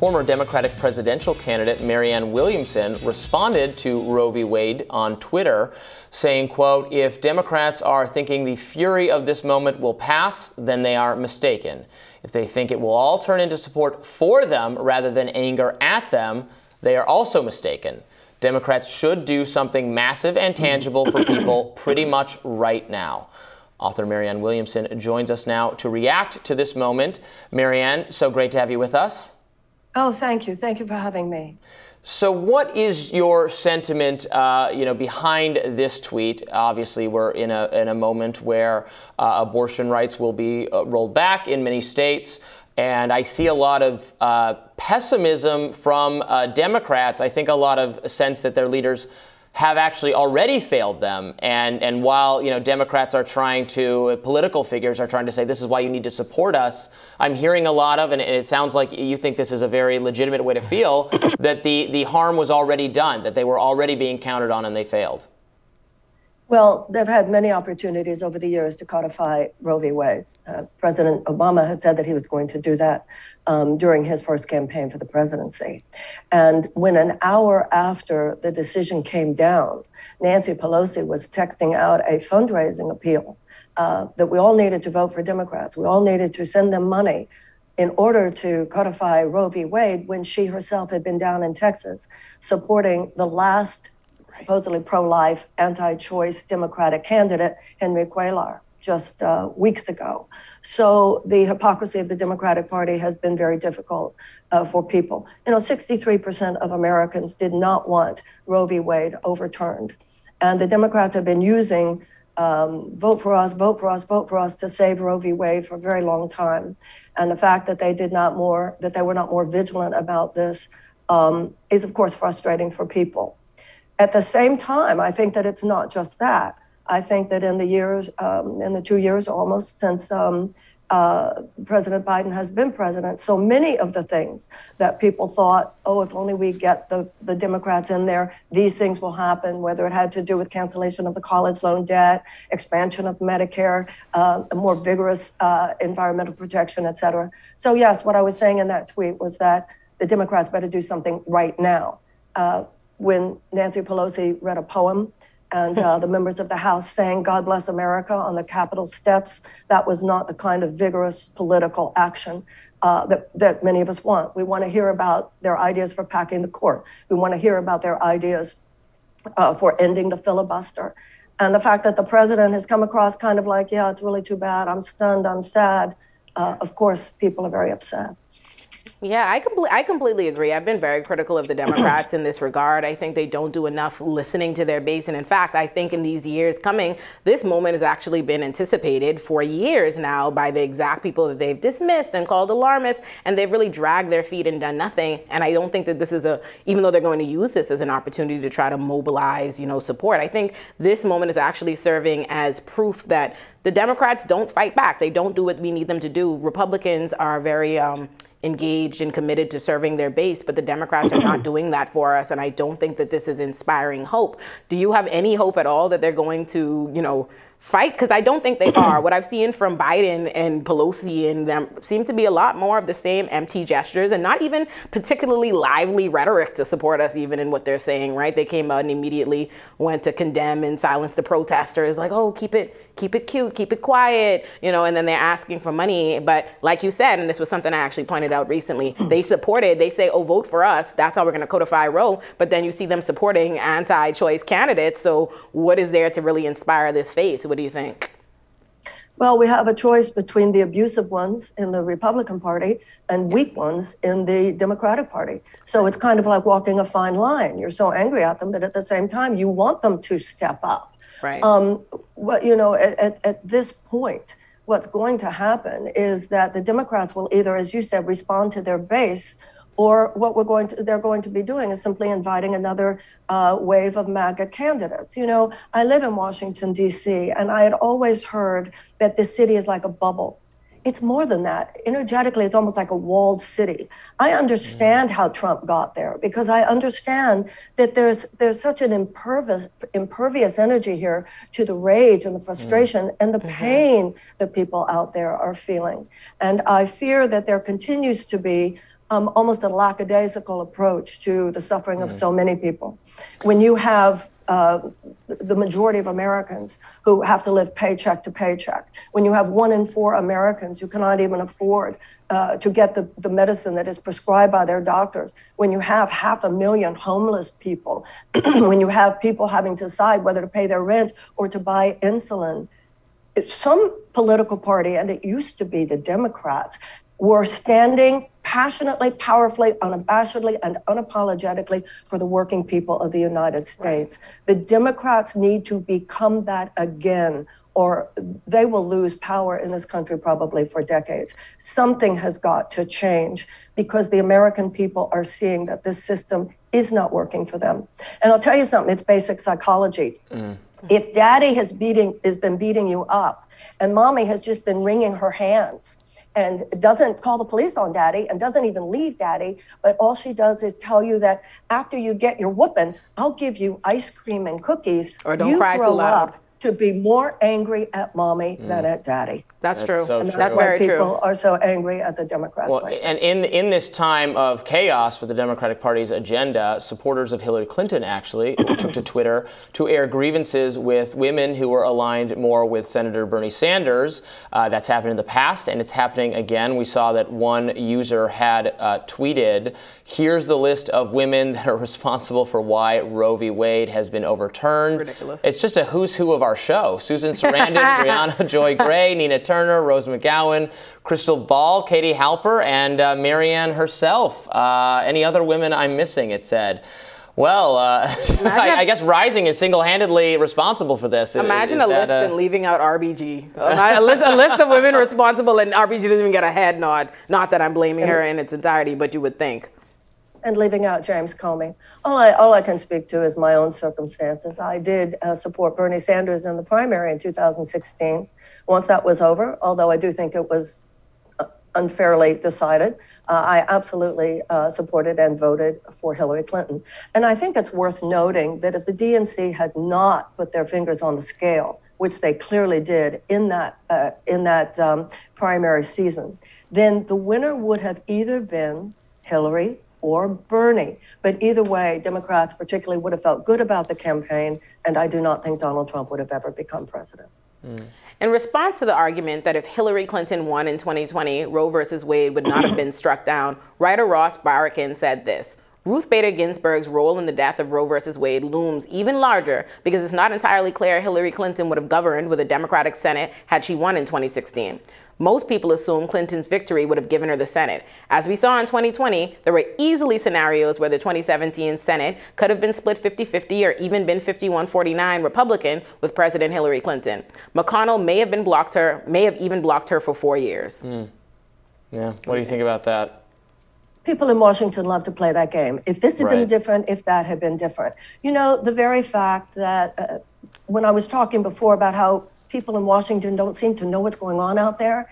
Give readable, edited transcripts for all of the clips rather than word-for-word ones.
former Democratic presidential candidate Marianne Williamson responded to Roe v. Wade on Twitter, saying, quote, "If Democrats are thinking the fury of this moment will pass, then they are mistaken. If they think it will all turn into support for them rather than anger at them, they are also mistaken. Democrats should do something massive and tangible for people pretty much right now." Author Marianne Williamson joins us now to react to this moment. Marianne, so great to have you with us. Oh, thank you. Thank you for having me. So what is your sentiment, behind this tweet? Obviously, we're in a moment where abortion rights will be rolled back in many states. And I see a lot of pessimism from Democrats. I think a lot of sense that their leaders have actually already failed them. And while, Democrats are trying to, political figures are trying to say, this is why you need to support us, I'm hearing a lot of, and it sounds like you think this is a very legitimate way to feel, that the harm was already done, that they were already being counted on and they failed. Well, they've had many opportunities over the years to codify Roe v. Wade. President Obama had said that he was going to do that during his first campaign for the presidency. And when an hour after the decision came down, Nancy Pelosi was texting out a fundraising appeal that we all needed to vote for Democrats. We all needed to send them money in order to codify Roe v. Wade, when she herself had been down in Texas supporting the last supposedly pro-life, anti-choice Democratic candidate, Henry Cuellar, just weeks ago. So the hypocrisy of the Democratic Party has been very difficult for people. 63% of Americans did not want Roe v. Wade overturned. And the Democrats have been using vote for us, vote for us, vote for us to save Roe v. Wade for a very long time. And the fact that they were not more vigilant about this is, of course, frustrating for people. At the same time, I think that it's not just that. I think that in the 2 years almost since President Biden has been president, so many of the things that people thought, oh, if only we get the Democrats in there, these things will happen, whether it had to do with cancellation of the college loan debt, expansion of Medicare, a more vigorous environmental protection, et cetera. So yes, what I was saying in that tweet was that the Democrats better do something right now. When Nancy Pelosi read a poem and the members of the House sang "God Bless America" on the Capitol steps, that was not the kind of vigorous political action that many of us want. We want to hear about their ideas for packing the court. We want to hear about their ideas for ending the filibuster. And the fact that the president has come across kind of like, yeah, it's really too bad, I'm stunned, I'm sad, of course, people are very upset. Yeah, I completely agree. I've been very critical of the Democrats in this regard. I think they don't do enough listening to their base. And in fact, I think in these years coming, this moment has actually been anticipated for years now by the exact people that they've dismissed and called alarmists. And they've really dragged their feet and done nothing. And I don't think that this is even though they're going to use this as an opportunity to try to mobilize, support, I think this moment is actually serving as proof that the Democrats don't fight back. They don't do what we need them to do. Republicans are very engaged and committed to serving their base, but the Democrats are not doing that for us. And I don't think that this is inspiring hope. Do you have any hope at all that they're going to, fight? Because I don't think they are. What I've seen from Biden and Pelosi and them seem to be a lot more of the same empty gestures and not even particularly lively rhetoric to support us even in what they're saying, right? They came out and immediately went to condemn and silence the protesters, like, oh, keep it cute, keep it quiet, and then they're asking for money. But like you said, and this was something I actually pointed out recently, they say, oh, vote for us. That's how we're going to codify Roe. But then you see them supporting anti-choice candidates. So what is there to really inspire this faith? What do you think? Well, we have a choice between the abusive ones in the Republican Party and weak ones in the Democratic Party. So it's kind of like walking a fine line. You're so angry at them, but at the same time, you want them to step up. Right. At this point, what's going to happen is that the Democrats will either, as you said, respond to their base, or what they're going to be doing is simply inviting another wave of MAGA candidates. I live in Washington, D.C., and I had always heard that this city is like a bubble. It's more than that. Energetically, it's almost like a walled city. I understand how Trump got there, because I understand that there's such an impervious energy here to the rage and the frustration and the pain that people out there are feeling. And I fear that there continues to be almost a lackadaisical approach to the suffering of so many people. When you have the majority of Americans who have to live paycheck to paycheck, when you have 1 in 4 Americans who cannot even afford to get the medicine that is prescribed by their doctors, when you have 500,000 homeless people, when you have people having to decide whether to pay their rent or to buy insulin, some political party, and it used to be the Democrats, were standing passionately, powerfully, unabashedly, and unapologetically for the working people of the United States. The Democrats need to become that again, or they will lose power in this country probably for decades. Something has got to change because the American people are seeing that this system is not working for them. And I'll tell you something, it's basic psychology. If daddy has been beating you up and mommy has just been wringing her hands and doesn't call the police on daddy and doesn't even leave daddy, but all she does is tell you that after you get your whooping, I'll give you ice cream and cookies. Or don't cry too loud. Up to be more angry at mommy than at daddy. That's true. So and true. that's very why people true. are so angry at the Democrats. Well, right and in this time of chaos for the Democratic Party's agenda, supporters of Hillary Clinton actually took to Twitter to air grievances with women who were aligned more with Senator Bernie Sanders. That's happened in the past, and it's happening again. We saw that one user had tweeted, "Here's the list of women that are responsible for why Roe v. Wade has been overturned." Ridiculous. It's just a who's who of our show. Susan Sarandon, Brianna Joy Gray, Nina Turner, Rose McGowan, Crystal Ball, Katie Halper, and Marianne herself. Any other women I'm missing, it said. Well, I guess Rising is single-handedly responsible for this. Imagine a list and leaving out RBG. a list of women responsible, and RBG doesn't even get a head nod. Not that I'm blaming her in its entirety, but you would think. And leaving out James Comey. All I can speak to is my own circumstances. I did support Bernie Sanders in the primary in 2016. Once that was over, although I do think it was unfairly decided, I absolutely supported and voted for Hillary Clinton. And I think it's worth noting that if the DNC had not put their fingers on the scale, which they clearly did in that primary season, then the winner would have either been Hillary or Bernie. But either way, Democrats particularly would have felt good about the campaign, and I do not think Donald Trump would have ever become president. In response to the argument that if Hillary Clinton won in 2020, Roe versus Wade would not have been struck down, writer Ross Barrakin said this: Ruth Bader Ginsburg's role in the death of Roe versus Wade looms even larger because it's not entirely clear Hillary Clinton would have governed with a Democratic Senate had she won in 2016. Most people assume Clinton's victory would have given her the Senate. As we saw in 2020, there were easily scenarios where the 2017 Senate could have been split 50-50 or even been 51-49 Republican with President Hillary Clinton. McConnell may have even blocked her for 4 years. Yeah, what do you think about that? People in Washington love to play that game. If this had been different, if that had been different. You know, the very fact that when I was talking before about how people in Washington don't seem to know what's going on out there,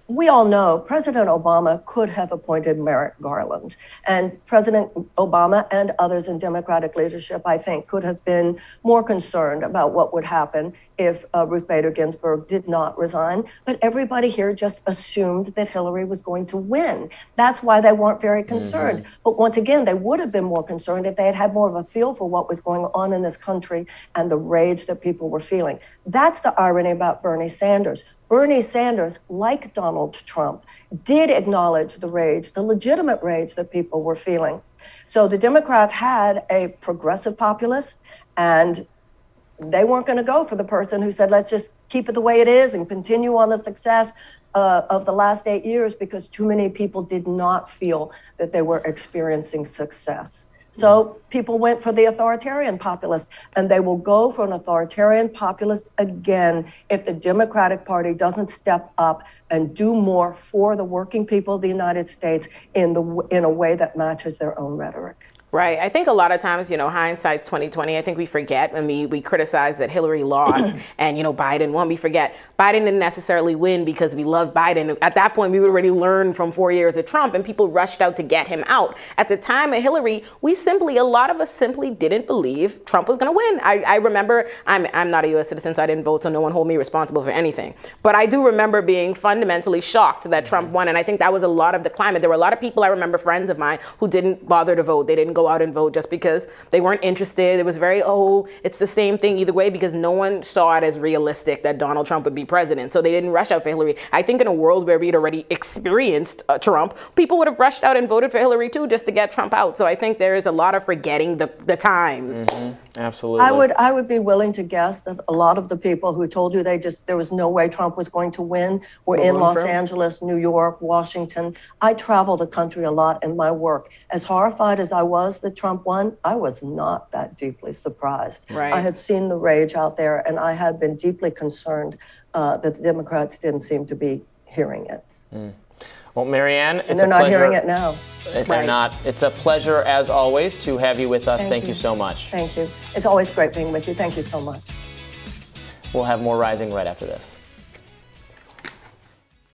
we all know President Obama could have appointed Merrick Garland. And President Obama and others in Democratic leadership, I think, could have been more concerned about what would happen if Ruth Bader Ginsburg did not resign. But everybody here just assumed that Hillary was going to win. That's why they weren't very concerned. But once again, they would have been more concerned if they had had more of a feel for what was going on in this country and the rage that people were feeling. That's the irony about Bernie Sanders. Bernie Sanders, like Donald Trump, did acknowledge the rage, the legitimate rage that people were feeling. So the Democrats had a progressive populist, and they weren't going to go for the person who said, let's just keep it the way it is and continue on the success of the last 8 years, because too many people did not feel that they were experiencing success. So people went for the authoritarian populist, and they will go for an authoritarian populist again if the Democratic Party doesn't step up and do more for the working people of the United States in a way that matches their own rhetoric. Right. I think a lot of times, hindsight's 2020. I think we forget when we criticize that Hillary lost and, Biden won. We forget Biden didn't necessarily win because we love Biden. At that point, we would already learned from 4 years of Trump, and people rushed out to get him out. At the time of Hillary, a lot of us simply didn't believe Trump was going to win. I remember, I'm not a U.S. citizen, so I didn't vote, so no one hold me responsible for anything. But I do remember being fundamentally shocked that Trump won, and I think that was a lot of the climate. There were a lot of people, I remember friends of mine, who didn't bother to vote. They didn't go out and vote just because they weren't interested. It was very, it's the same thing either way, because no one saw it as realistic that Donald Trump would be president. So they didn't rush out for Hillary. I think in a world where we'd already experienced Trump, people would have rushed out and voted for Hillary too, just to get Trump out. So I think there is a lot of forgetting the times. Absolutely. I would be willing to guess that a lot of the people who told you there was no way Trump was going to win were in Los Angeles, New York, Washington. I travel the country a lot in my work. As horrified as I was that Trump won, I was not that deeply surprised. Right. I had seen the rage out there, and I had been deeply concerned that the Democrats didn't seem to be hearing it. Well, Marianne, it's a pleasure. And they're not hearing it now. They're not. It's a pleasure, as always, to have you with us. Thank you so much. Thank you. It's always great being with you. Thank you so much. We'll have more Rising right after this.